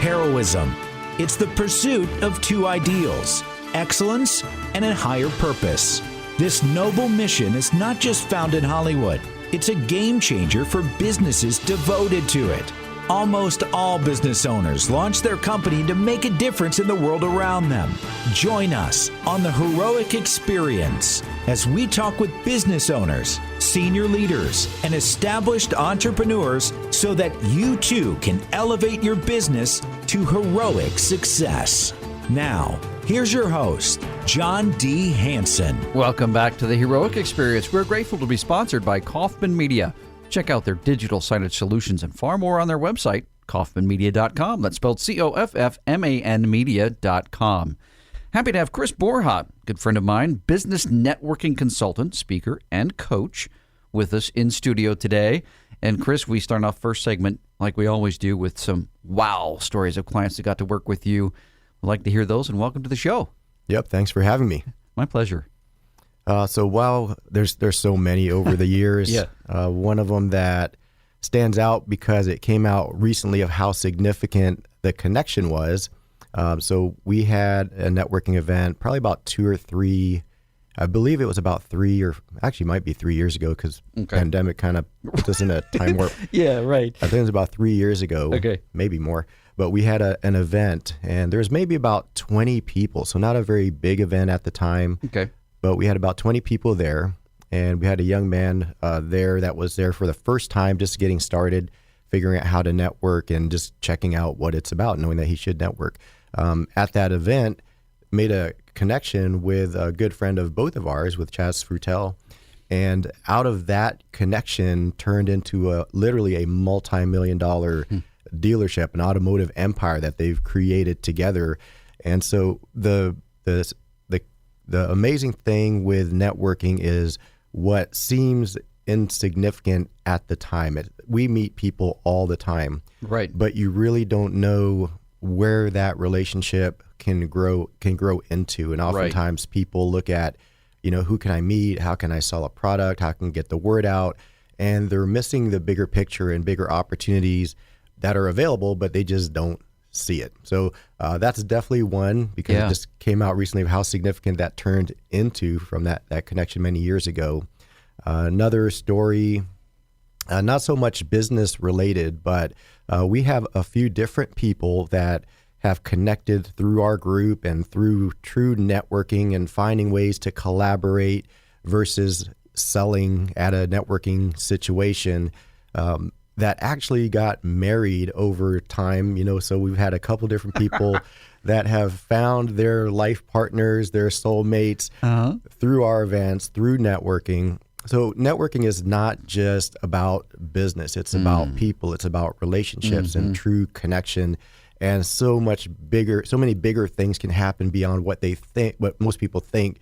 heroism. It's the pursuit of two ideals, excellence and a higher purpose. This noble mission is not just found in Hollywood. It's a game changer for businesses devoted to it. Almost all business owners launch their company to make a difference in the world around them. Join us on the Heroic Experience as we talk with business owners, senior leaders, and established entrepreneurs so that you too can elevate your business to heroic success. Now, here's your host, John D. Hanson. Welcome back to the Heroic Experience. We're grateful to be sponsored by Kaufman Media. Check out their digital signage solutions and far more on their website, kaufmanmedia.com. That's spelled COFFMAN media.com. Happy to have Chris Borja, good friend of mine, business networking consultant, speaker, and coach, with us in studio today. And Chris, we start off first segment, like we always do, with some wow stories of clients that got to work with you. We'd like to hear those, and welcome to the show. Yep, thanks for having me. My pleasure. So while there's so many over the years, Yeah. One of them that stands out because it came out recently of how significant the connection was. So we had a networking event probably about 2 or 3, I believe it was about 3 or actually might be 3 years ago because pandemic kind of put us in a time warp. Yeah, right. I think it was about 3 years ago, Okay. maybe more. But we had an event and there was maybe about 20 people. So not a very big event at the time. Okay. But we had about 20 people there, and we had a young man there that was there for the first time, just getting started, figuring out how to network and just checking out what it's about, knowing that he should network. At that event, made a connection with a good friend of both of ours, with Chaz Frutel, and out of that connection turned into literally a multi-million-dollar dealership, an automotive empire that they've created together. And so the amazing thing with networking is what seems insignificant at the time. We meet people all the time, Right. but you really don't know where that relationship can grow into. And oftentimes people look at, who can I meet? How can I sell a product? How can I get the word out? And they're missing the bigger picture and bigger opportunities that are available, but they just don't see it. So that's definitely one, because it just came out recently of how significant that turned into from that connection many years ago. Another story, not so much business related, but we have a few different people that have connected through our group and through true networking and finding ways to collaborate versus selling at a networking situation. That actually got married over time, so we've had a couple different people that have found their life partners, their soulmates through our events, through networking. So networking is not just about business. It's about people. It's about relationships and true connection. And so many bigger things can happen beyond what most people think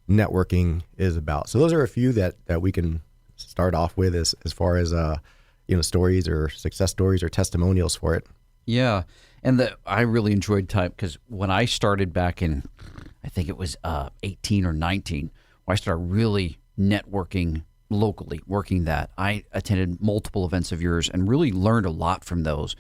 networking is about. So those are a few that we can start off with as far as stories or success stories or testimonials for it. Yeah. And I really enjoyed time because when I started back in, I think it was 18 or 19, when I started really networking locally, working that, I attended multiple events of yours and really learned a lot from those.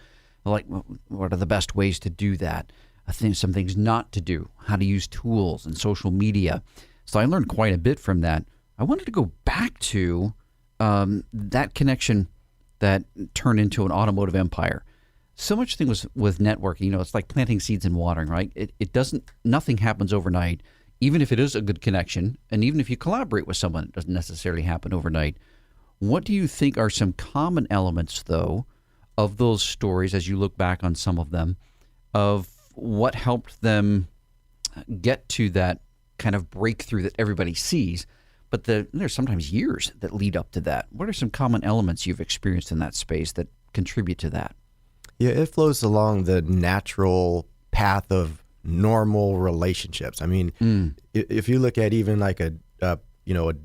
Like, what are the best ways to do that? I think some things not to do, how to use tools and social media. So I learned quite a bit from that. I wanted to go back to that connection that turned into an automotive empire. So much thing was with networking, it's like planting seeds and watering, right? Nothing happens overnight, even if it is a good connection. And even if you collaborate with someone, it doesn't necessarily happen overnight. What do you think are some common elements, though, of those stories, as you look back on some of them, of what helped them get to that kind of breakthrough that everybody sees? But there's sometimes years that lead up to that. What are some common elements you've experienced in that space that contribute to that? Yeah, it flows along the natural path of normal relationships. I mean, if you look at even like a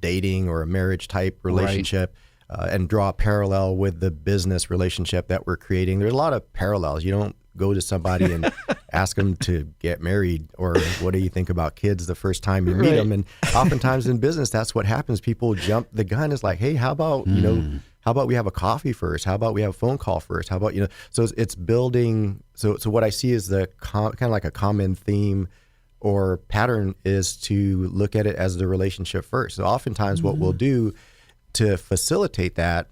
dating or a marriage type relationship, and draw a parallel with the business relationship that we're creating, there's a lot of parallels. You don't go to somebody and ask them to get married or what do you think about kids the first time you meet them. And oftentimes in business, that's what happens. People jump the gun. It's like, hey, how about, how about we have a coffee first? How about we have a phone call first? How about, so it's building. So what I see is the kind of like a common theme or pattern is to look at it as the relationship first. So oftentimes what we'll do to facilitate that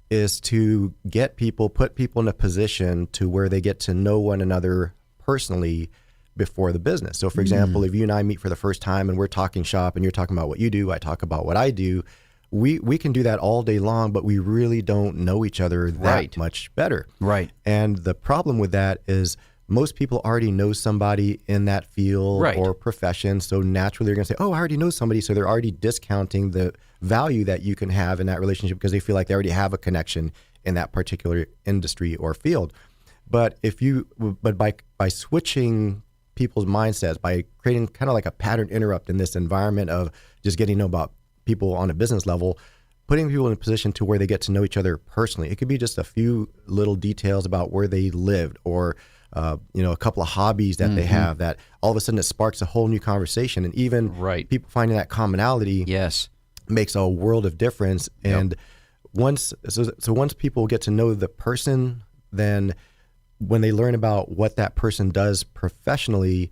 is to put people in a position to where they get to know one another personally before the business. So for example, if you and I meet for the first time and we're talking shop and you're talking about what you do, I talk about what I do, we can do that all day long, but we really don't know each other that much better. Right. And the problem with that is most people already know somebody in that field or profession. So naturally they're going to say, oh, I already know somebody. So they're already discounting the value that you can have in that relationship because they feel like they already have a connection in that particular industry or field. But by switching people's mindsets, by creating kind of like a pattern interrupt in this environment of just getting to know about people on a business level, putting people in a position to where they get to know each other personally. It could be just a few little details about where they lived or a couple of hobbies that they have that all of a sudden it sparks a whole new conversation. And even people finding that commonality makes a world of difference. And once people get to know the person, then when they learn about what that person does professionally,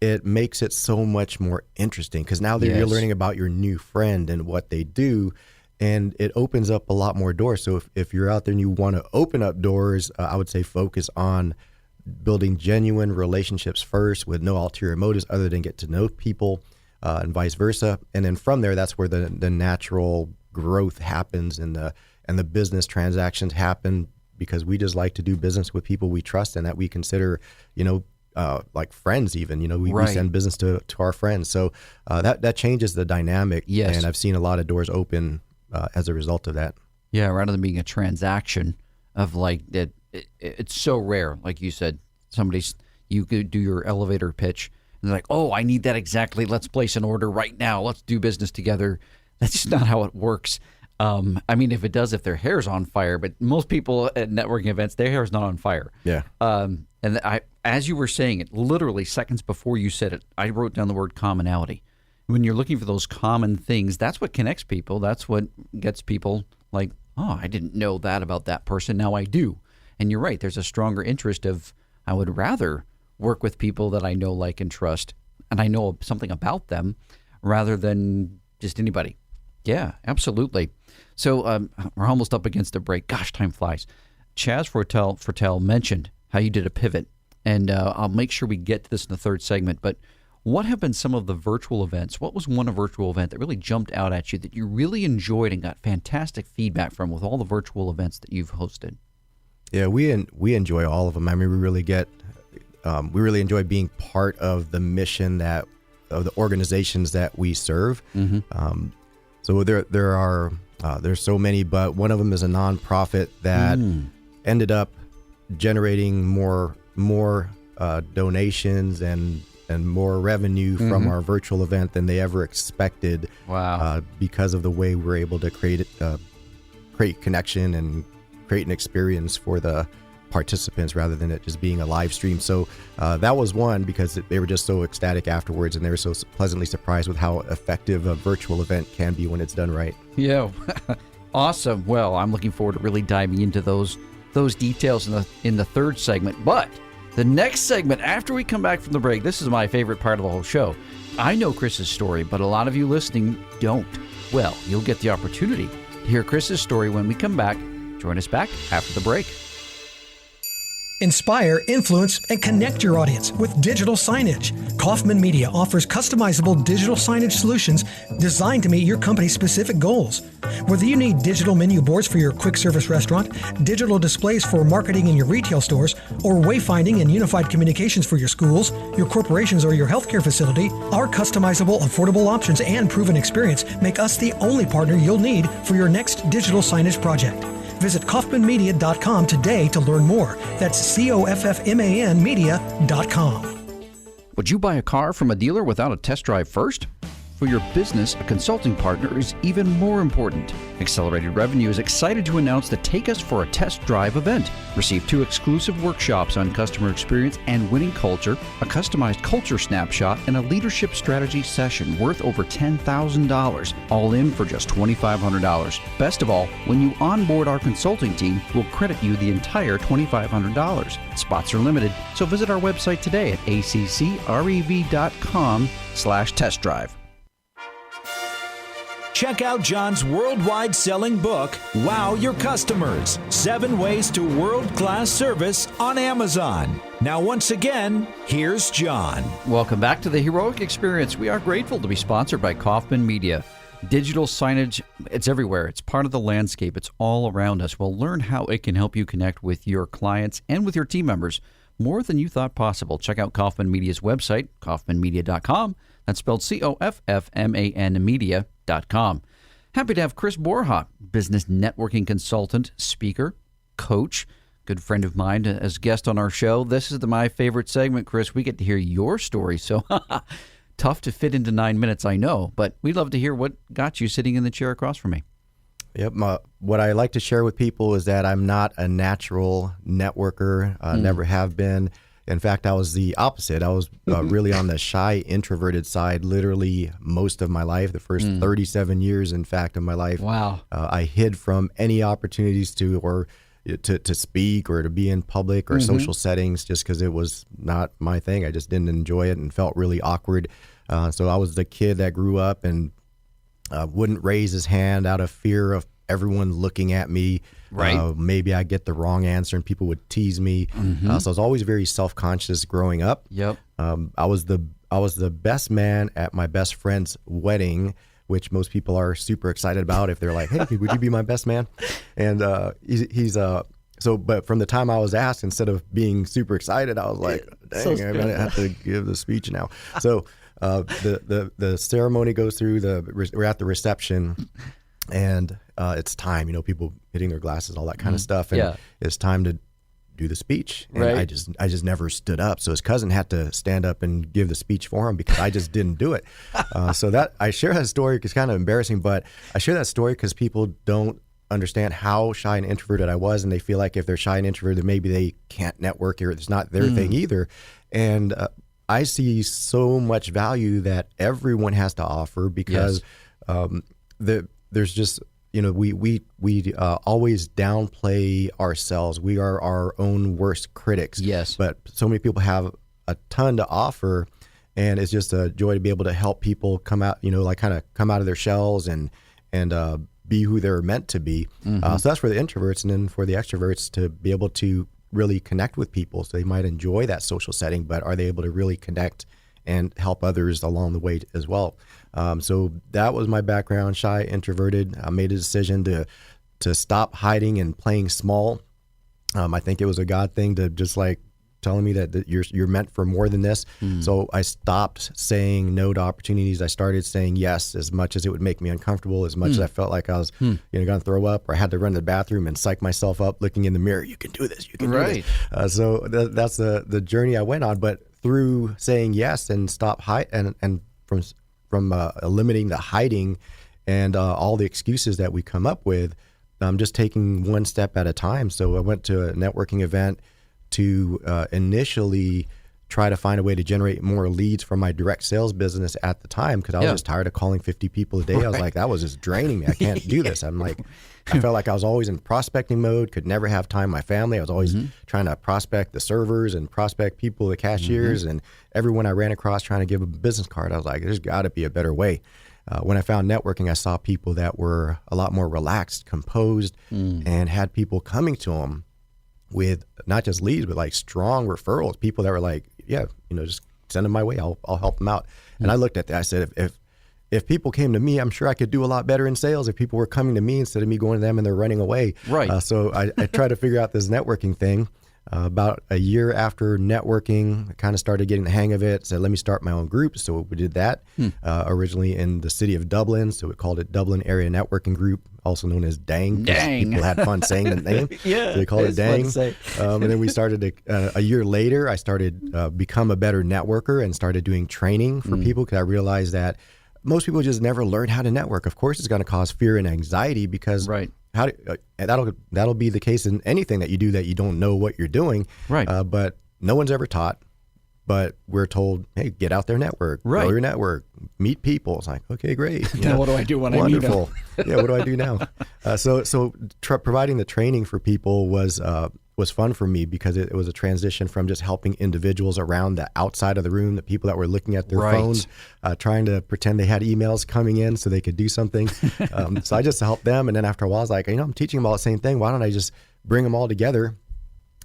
it makes it so much more interesting because now you're learning about your new friend and what they do, and it opens up a lot more doors. So if you're out there and you want to open up doors, I would say focus on building genuine relationships first with no ulterior motives other than get to know people and vice versa. And then from there, that's where the natural growth happens and the business transactions happen because we just like to do business with people we trust and that we consider, like friends even, we send business to our friends. So that changes the dynamic. Yes. And I've seen a lot of doors open as a result of that. Yeah, rather than being a transaction of like that, it's so rare. Like you said, you could do your elevator pitch and they're like, oh, I need that exactly. Let's place an order right now. Let's do business together. That's just not how it works. I mean, if it does, if their hair's on fire, but most people at networking events, their hair is not on fire. Yeah. And as you were saying it, literally seconds before you said it, I wrote down the word commonality. When you're looking for those common things, that's what connects people. That's what gets people like, oh, I didn't know that about that person. Now I do. And you're right. There's a stronger interest of, I would rather work with people that I know, like, and trust, and I know something about them rather than just anybody. Yeah, absolutely. So we're almost up against the break. Gosh, time flies. Chaz Fortel mentioned how you did a pivot, and I'll make sure we get to this in the third segment. But what have been some of the virtual events? What was one virtual event that really jumped out at you that you really enjoyed and got fantastic feedback from with all the virtual events that you've hosted? Yeah, we enjoy all of them. I mean, we really enjoy being part of the mission of the organizations that we serve. Mm-hmm. So there's so many, but one of them is a nonprofit that ended up generating more donations and more revenue from our virtual event than they ever expected. Wow! Because of the way we're able to create connection and create an experience for the participants rather than it just being a live stream. So that was one because they were just so ecstatic afterwards and they were so pleasantly surprised with how effective a virtual event can be when it's done right. Yeah. Awesome. Well, I'm looking forward to really diving into those details in the third segment. But the next segment, after we come back from the break, this is my favorite part of the whole show. I know Chris's story, but a lot of you listening don't. Well, you'll get the opportunity to hear Chris's story when we come back. Join us back after the break. Inspire, influence, and connect your audience with digital signage. Kaufman Media offers customizable digital signage solutions designed to meet your company's specific goals. Whether you need digital menu boards for your quick service restaurant, digital displays for marketing in your retail stores, or wayfinding and unified communications for your schools, your corporations, or your healthcare facility, our customizable, affordable options and proven experience make us the only partner you'll need for your next digital signage project. Visit KaufmanMedia.com today to learn more. That's COFFMAN media.com. Would you buy a car from a dealer without a test drive first? For your business, a consulting partner is even more important. Accelerated Revenue is excited to announce the Take Us for a Test Drive event. Receive 2 exclusive workshops on customer experience and winning culture, a customized culture snapshot, and a leadership strategy session worth over $10,000, all in for just $2,500. Best of all, when you onboard our consulting team, we'll credit you the entire $2,500. Spots are limited, so visit our website today at accrev.com/test drive. Check out John's worldwide selling book, Wow Your Customers, 7 Ways to World-Class Service on Amazon. Now, once again, here's John. Welcome back to the Heroic Experience. We are grateful to be sponsored by Kaufman Media. Digital signage, it's everywhere. It's part of the landscape. It's all around us. Well, learn how it can help you connect with your clients and with your team members more than you thought possible. Check out Kaufman Media's website, kaufmanmedia.com. That's spelled COFFMAN media.com. Happy to have Chris Borja, business networking consultant, speaker, coach, good friend of mine, as guest on our show. This is my favorite segment, Chris. We get to hear your story. So tough to fit into 9 minutes, I know, but we'd love to hear what got you sitting in the chair across from me. Yep. What I like to share with people is that I'm not a natural networker, never have been. In fact, I was the opposite. I was really on the shy, introverted side, literally most of my life, the first 37 years, in fact, of my life. Wow. I hid from any opportunities to speak or to be in public or social settings just because it was not my thing. I just didn't enjoy it and felt really awkward. So I was the kid that grew up and wouldn't raise his hand out of fear of everyone looking at me. Right. Maybe I get the wrong answer and people would tease me. So I was always very self-conscious growing up. Yep. I was the best man at my best friend's wedding, which most people are super excited about if they're like, hey, would you be my best man? And but from the time I was asked, instead of being super excited, I was like, dang, I'm going to have to give the speech now. So the ceremony goes through, we're at the reception. And it's time, people hitting their glasses, all that kind of stuff. And it's time to do the speech. And I just never stood up. So his cousin had to stand up and give the speech for him because I just didn't do it. So that I share that story because it's kind of embarrassing, but I share that story because people don't understand how shy and introverted I was. And they feel like if they're shy and introverted, maybe they can't network or it's not their thing either. And I see so much value that everyone has to offer because there's just, we always downplay ourselves. We are our own worst critics. Yes. But so many people have a ton to offer, and it's just a joy to be able to help people come out, kind of come out of their shells and be who they're meant to be. So that's for the introverts, and then for the extroverts to be able to really connect with people. So they might enjoy that social setting, but are they able to really connect and help others along the way as well? So that was my background, shy, introverted. I made a decision to stop hiding and playing small. I think it was a God thing to just like telling me that you're meant for more than this. So I stopped saying no to opportunities. I started saying yes as much as it would make me uncomfortable, as much as I felt like I was going to throw up or I had to run to the bathroom and psych myself up looking in the mirror. You can do this. You can do this. So that's the journey I went on. But through saying yes and stop and from eliminating the hiding and all the excuses that we come up with, I'm just taking one step at a time. So I went to a networking event to initially try to find a way to generate more leads from my direct sales business at the time because I was just tired of calling 50 people a day. I was like, that was just draining me. I can't do this. I'm like, I felt like I was always in prospecting mode, could never have time with my family. I was always trying to prospect the servers and prospect people, the cashiers, and everyone I ran across trying to give a business card. I was like, there's got to be a better way. When I found networking, I saw people that were a lot more relaxed, composed, and had people coming to them with not just leads, but like strong referrals, people that were like, just send them my way. I'll help them out. And I looked at that. I said, if people came to me, I'm sure I could do a lot better in sales if people were coming to me instead of me going to them and they're running away. Right. So I tried to figure out this networking thing. About a year after networking, I kind of started getting the hang of it. Said, let me start my own group. So we did that originally in the city of Dublin. So we called it Dublin Area Networking Group, also known as DANG. People had fun saying the name. So they called it DANG. And then we started a year later, I started become a better networker and started doing training for people because I realized that most people just never learn how to network. Of course, it's going to cause fear and anxiety because that'll be the case in anything that you do that you don't know what you're doing. Right. But no one's ever taught. But we're told, hey, get out there, network, grow your network, meet people. It's like, okay, great. Now what do I do when I meet them? Yeah, what do I do now? So providing the training for people was fun for me because it was a transition from just helping individuals around the outside of the room, the people that were looking at their phones, trying to pretend they had emails coming in so they could do something. So I just helped them. And then after a while, I was like, I'm teaching them all the same thing. Why don't I just bring them all together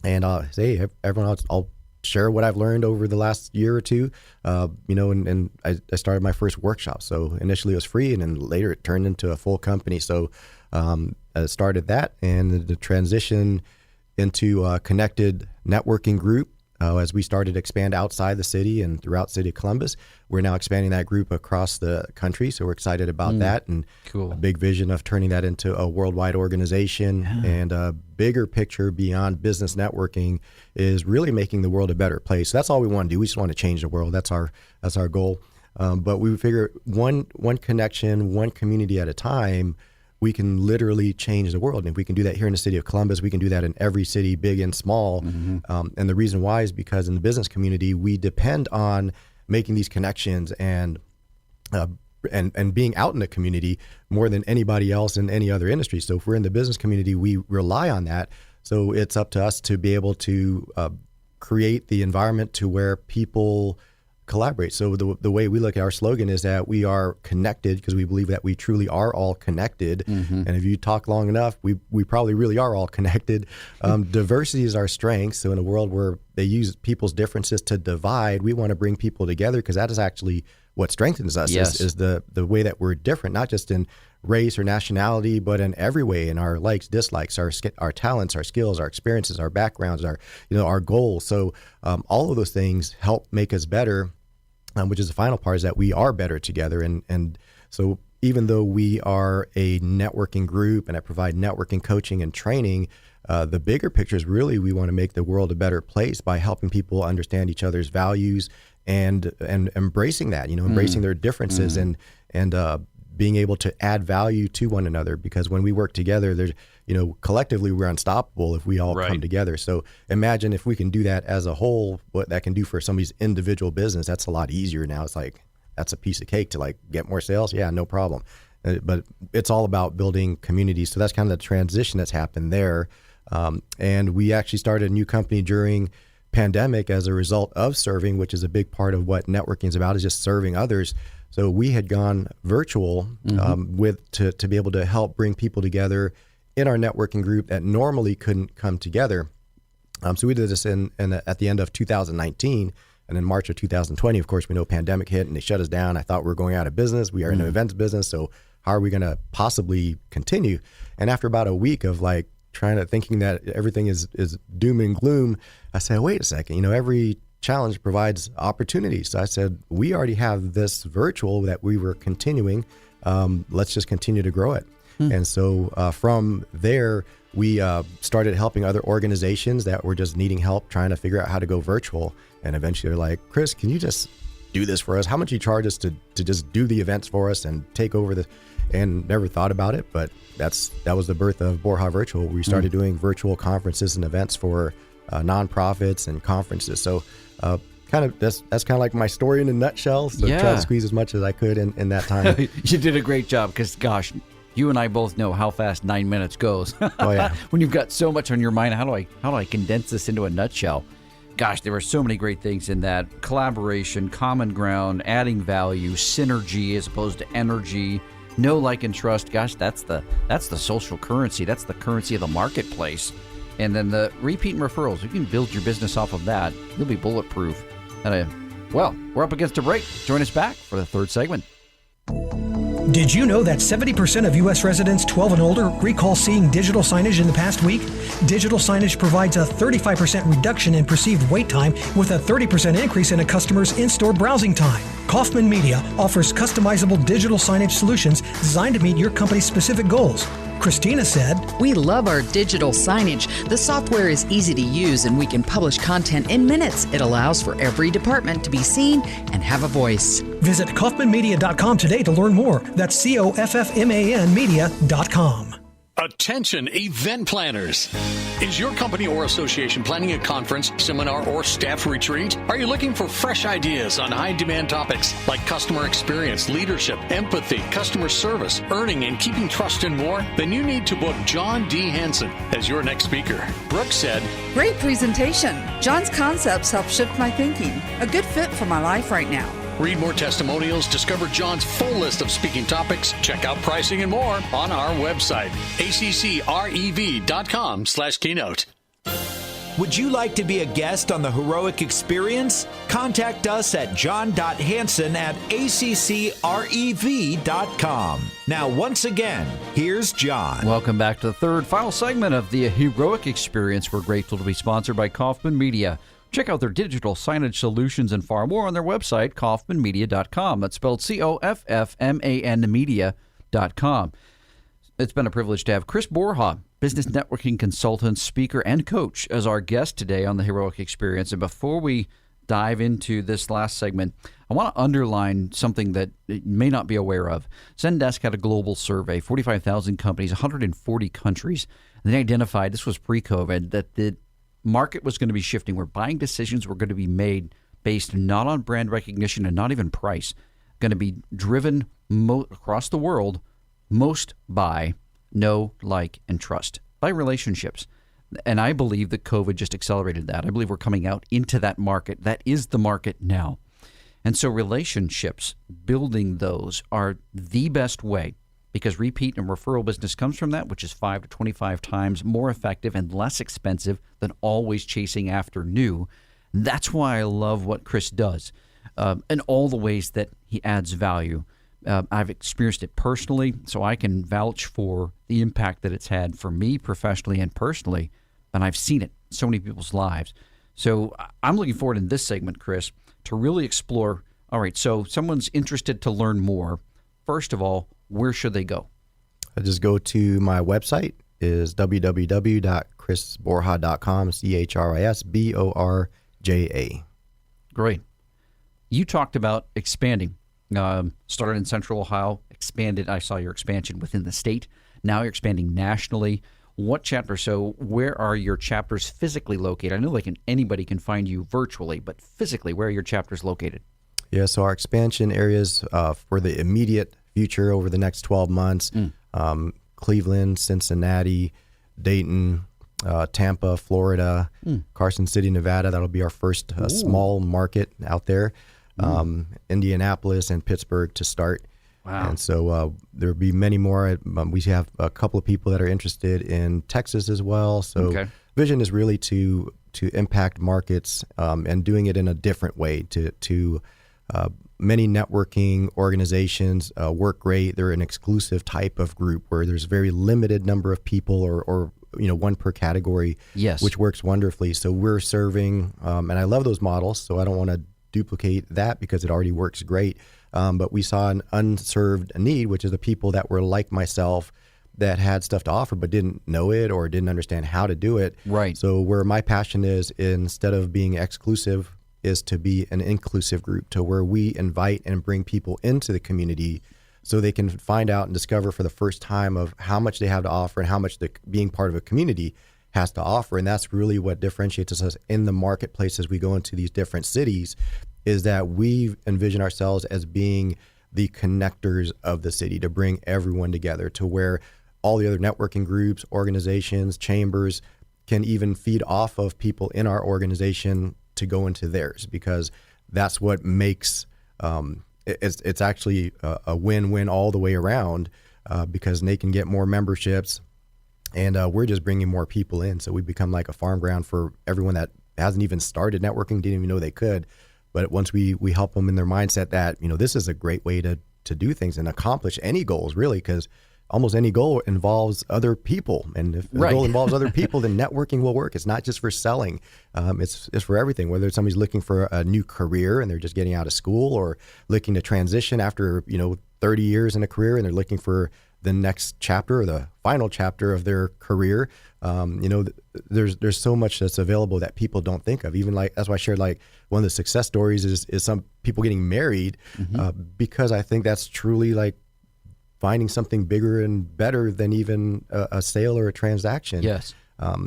and say, hey, everyone else, I'll share what I've learned over the last year or two, and I started my first workshop. So initially it was free, and then later it turned into a full company. So I started that, and the transition into a connected networking group as we started to expand outside the city and throughout city of Columbus. We're now expanding that group across the country. So we're excited about that, and cool. A big vision of turning that into a worldwide organization. And a bigger picture beyond business networking is really making the world a better place. So that's all we want to do. We just want to change the world. That's our goal. But we figure one connection, one community at a time, we can literally change the world. And if we can do that here in the city of Columbus, we can do that in every city, big and small. And the reason why is because in the business community, we depend on making these connections and being out in the community more than anybody else in any other industry. So if we're in the business community, we rely on that. So it's up to us to be able to create the environment to where people collaborate. So the way we look at our slogan is that we are connected because we believe that we truly are all connected. And if you talk long enough, we probably really are all connected. Diversity is our strength. So in a world where they use people's differences to divide, we want to bring people together because that is actually what strengthens us. Is the way that we're different, not just in race or nationality, but in every way, in our likes, dislikes, our talents, our skills, our experiences, our backgrounds, our goals. So all of those things help make us better, which is the final part, is that we are better together. And so even though we are a networking group and I provide networking coaching and training, the bigger picture is really we want to make the world a better place by helping people understand each other's values and embracing that, embracing their differences and being able to add value to one another. Because when we work together, there's, collectively we're unstoppable if we all come together. So imagine if we can do that as a whole, what that can do for somebody's individual business. That's a lot easier now. It's like, that's a piece of cake to get more sales. Yeah, no problem. But it's all about building communities. So that's kind of the transition that's happened there. And we actually started a new company during pandemic as a result of serving, which is a big part of what networking is about, is just serving others. So we had gone virtual to be able to help bring people together in our networking group that normally couldn't come together. So we did this at the end of 2019, and in March of 2020, of course, we know pandemic hit and they shut us down. I thought we were going out of business. We are in the events business, so how are we going to possibly continue? And after about a week of thinking that everything is doom and gloom, I said, wait a second, every challenge provides opportunities. So I said, we already have this virtual that we were continuing. Let's just continue to grow it. And so from there, we started helping other organizations that were just needing help trying to figure out how to go virtual. And eventually they're like, Chris, can you just do this for us? How much do you charge us to just do the events for us and take over and never thought about it. But that was the birth of Borja Virtual. We started doing virtual conferences and events for nonprofits and conferences. So that's kind of like my story in a nutshell. So try to squeeze as much as I could in that time. You did a great job because, gosh, you and I both know how fast 9 minutes goes. Oh yeah. When you've got so much on your mind, how do I condense this into a nutshell? Gosh, there were so many great things in that. Collaboration, common ground, adding value, synergy as opposed to energy, know, like, and trust. Gosh, that's the social currency. That's the currency of the marketplace. And then the repeat and referrals. You can build your business off of that. You'll be bulletproof. Well, we're up against a break. Join us back for the third segment. Did you know that 70% of U.S. residents 12 and older recall seeing digital signage in the past week? Digital signage provides a 35% reduction in perceived wait time with a 30% increase in a customer's in-store browsing time. Kaufman Media offers customizable digital signage solutions designed to meet your company's specific goals. Christina said, "We love our digital signage. The software is easy to use and we can publish content in minutes. It allows for every department to be seen and have a voice." Visit KaufmanMedia.com today to learn more. That's COFFMAN media.com. Attention event planners. Is your company or association planning a conference, seminar, or staff retreat? Are you looking for fresh ideas on high-demand topics like customer experience, leadership, empathy, customer service, earning and keeping trust, and more? Then you need to book John D. Hansen as your next speaker. Brooke said, "Great presentation. John's concepts help shift my thinking. A good fit for my life right now." read more testimonials, discover John's full list of speaking topics, check out pricing and more on our website, accrev.com/keynote. Would you like to be a guest on the Heroic Experience? Contact us at john.hansen@accrev.com. Now, once again, here's John. Welcome back to the third final segment of the Heroic Experience. We're grateful to be sponsored by Kaufman Media. Check out their digital signage solutions and far more on their website, kaufmanmedia.com. That's spelled COFFMAN media.com. It's been a privilege to have Chris Borja, business networking consultant, speaker, and coach, as our guest today on the Heroic Experience. And before we dive into this last segment, I want to underline something that you may not be aware of. Zendesk had a global survey, 45,000 companies, 140 countries, and they identified, this was pre-COVID, that the market was going to be shifting, where buying decisions were going to be made based not on brand recognition and not even price, going to be driven across the world most by know, like, and trust, by relationships. And I believe that COVID just accelerated that. I believe we're coming out into that market. That is the market now. And so relationships, building those, are the best way, because repeat and referral business comes from that, which is 5 to 25 times more effective and less expensive than always chasing after new. That's why I love what Chris does, and all the ways that he adds value. I've experienced it personally, so I can vouch for the impact that it's had for me professionally and personally, and I've seen it in so many people's lives. So I'm looking forward in this segment, Chris, to really explore, all right, so someone's interested to learn more. First of all, where should they go? I just go to my website, is www.chrisborja.com, CHRISBORJA. Great. You talked about expanding. Started in Central Ohio, expanded. I saw your expansion within the state. Now you're expanding nationally. What chapter? So where are your chapters physically located? I know anybody can find you virtually, but physically, where are your chapters located? Yeah, so our expansion areas for the immediate future over the next 12 months, Cleveland, Cincinnati, Dayton, Tampa, Florida, Carson City, Nevada. That'll be our first small market out there. Indianapolis and Pittsburgh to start. Wow. And so there'll be many more. We have a couple of people that are interested in Texas as well. So vision is really to impact markets and doing it in a different way. To many networking organizations work great. They're an exclusive type of group where there's a very limited number of people or one per category, which works wonderfully. So we're serving, and I love those models, so I don't want to duplicate that because it already works great. But we saw an unserved need, which is the people that were like myself that had stuff to offer but didn't know it or didn't understand how to do it. Right. So where my passion is, instead of being exclusive, is to be an inclusive group, to where we invite and bring people into the community so they can find out and discover for the first time of how much they have to offer and how much being part of a community has to offer. And that's really what differentiates us in the marketplace as we go into these different cities, is that we envision ourselves as being the connectors of the city, to bring everyone together, to where all the other networking groups, organizations, chambers can even feed off of people in our organization to go into theirs, because that's what makes it's actually a win-win all the way around, because they can get more memberships. And we're just bringing more people in. So we become like a farm ground for everyone that hasn't even started networking, didn't even know they could. But once we help them in their mindset that, this is a great way to do things and accomplish any goals, really, because almost any goal involves other people. And if the goal involves other people, then networking will work. It's not just for selling. It's for everything, whether somebody's looking for a new career and they're just getting out of school, or looking to transition after, 30 years in a career and they're looking for the next chapter or the final chapter of their career. There's so much that's available that people don't think of. Even like, that's why I shared like one of the success stories is some people getting married, because I think that's truly like finding something bigger and better than even a sale or a transaction. Yes.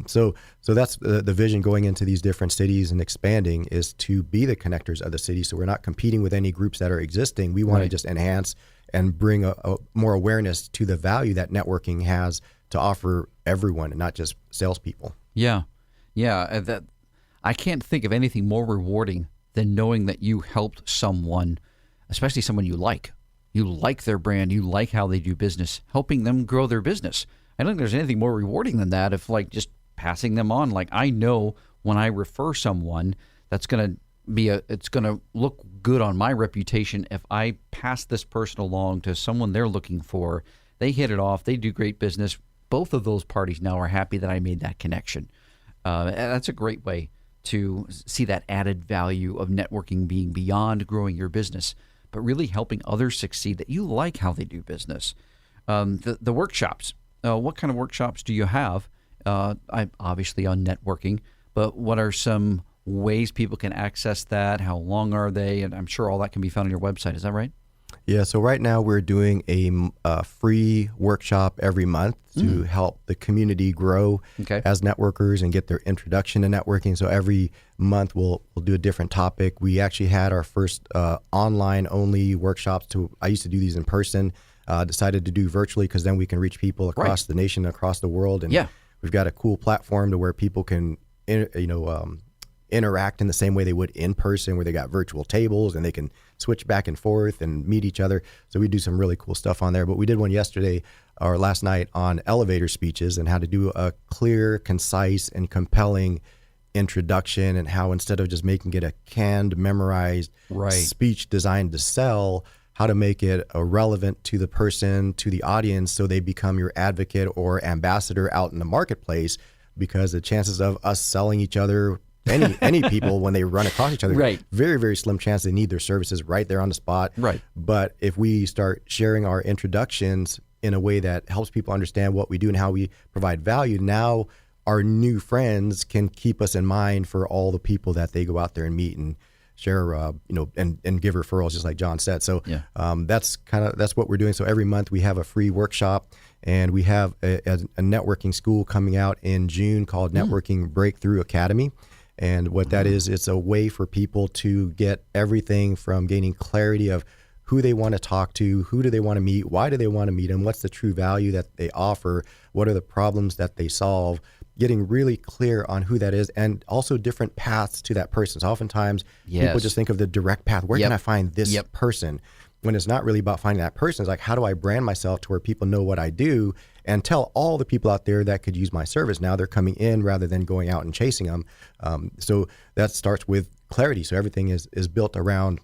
So that's the vision going into these different cities and expanding, is to be the connectors of the city. So we're not competing with any groups that are existing. We want to just enhance and bring a more awareness to the value that networking has to offer everyone, and not just salespeople. Yeah. That I can't think of anything more rewarding than knowing that you helped someone, especially someone you like. You like their brand. You like how they do business, helping them grow their business. I don't think there's anything more rewarding than that, if like just passing them on. Like, I know when I refer someone, that's going to be it's going to look good on my reputation if I pass this person along to someone they're looking for. They hit it off. They do great business. Both of those parties now are happy that I made that connection. That's a great way to see that added value of networking being beyond growing your business, but really helping others succeed, that you like how they do business. The workshops. What kind of workshops do you have? I'm obviously on networking, but what are some ways people can access that? How long are they? And I'm sure all that can be found on your website. Is that right? Yeah. So right now we're doing a free workshop every month to help the community grow as networkers and get their introduction to networking. So every month we'll do a different topic. We actually had our first online only workshops. I used to do these in person. Decided to do virtually because then we can reach people across the nation, across the world, and we've got a cool platform to where people can, interact in the same way they would in person, where they got virtual tables and they can switch back and forth and meet each other. So we do some really cool stuff on there. But we did one yesterday or last night on elevator speeches and how to do a clear, concise, and compelling introduction, and how instead of just making it a canned, memorized speech designed to sell, how to make it relevant to the person, to the audience, so they become your advocate or ambassador out in the marketplace. Because the chances of us selling each other, any people, when they run across each other, very, very slim chance. They need their services right there on the spot. Right. But if we start sharing our introductions in a way that helps people understand what we do and how we provide value, now our new friends can keep us in mind for all the people that they go out there and meet and share, and give referrals, just like John said. So that's what we're doing. So every month we have a free workshop, and we have a networking school coming out in June called Networking Breakthrough Academy. And what that is, it's a way for people to get everything from gaining clarity of who they want to talk to, who do they want to meet, why do they want to meet them, what's the true value that they offer, what are the problems that they solve, getting really clear on who that is, and also different paths to that person. So oftentimes people just think of the direct path. Where can I find this person? When it's not really about finding that person. It's like, how do I brand myself to where people know what I do and tell all the people out there that could use my service? Now they're coming in rather than going out and chasing them. So that starts with clarity. So everything is built around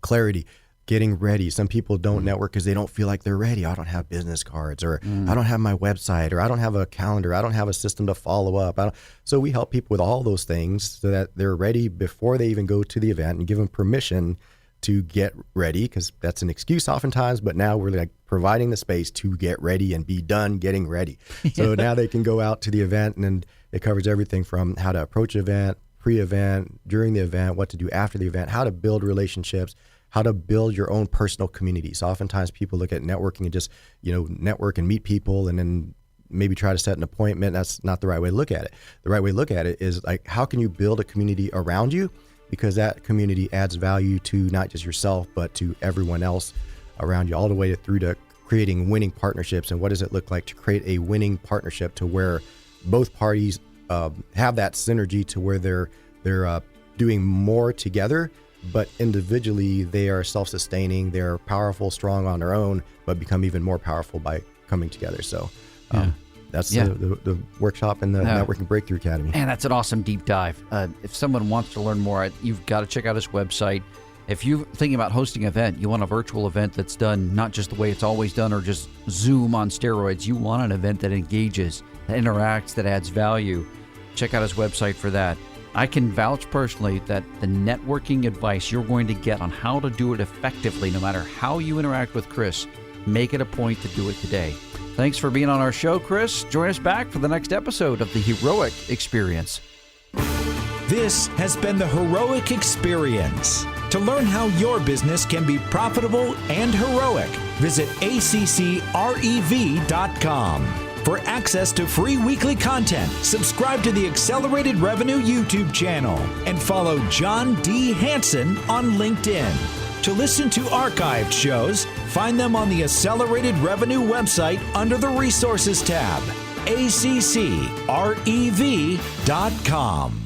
clarity. Getting ready. Some people don't network because they don't feel like they're ready. I don't have business cards, or I don't have my website, or I don't have a calendar. I don't have a system to follow up. So we help people with all those things so that they're ready before they even go to the event, and give them permission to get ready, because that's an excuse oftentimes. But now we're like providing the space to get ready and be done getting ready. So now they can go out to the event, and then it covers everything from how to approach an event, pre-event, during the event, what to do after the event, how to build relationships, how to build your own personal community. So oftentimes people look at networking and just, network and meet people and then maybe try to set an appointment. That's not the right way to look at it. The right way to look at it is like, how can you build a community around you? Because that community adds value to not just yourself, but to everyone else around you, all the way through to creating winning partnerships. And what does it look like to create a winning partnership to where both parties have that synergy to where they're doing more together, but individually they are self-sustaining, they're powerful, strong on their own, but become even more powerful by coming together. So that's the workshop in the Networking Breakthrough Academy. And that's an awesome deep dive. If someone wants to learn more, you've got to check out his website. If you're thinking about hosting an event, you want a virtual event that's done not just the way it's always done or just Zoom on steroids. You want an event that engages, that interacts, that adds value. Check out his website for that. I can vouch personally that the networking advice you're going to get on how to do it effectively, no matter how you interact with Chris, Make it a point to do it today. Thanks for being on our show, Chris. Join us back for the next episode of The Heroic Experience. This has been The Heroic Experience. To learn how your business can be profitable and heroic, visit ACCREV.com. For access to free weekly content, subscribe to the Accelerated Revenue YouTube channel and follow John D. Hanson on LinkedIn. To listen to archived shows, find them on the Accelerated Revenue website under the Resources tab, ACCREV.com.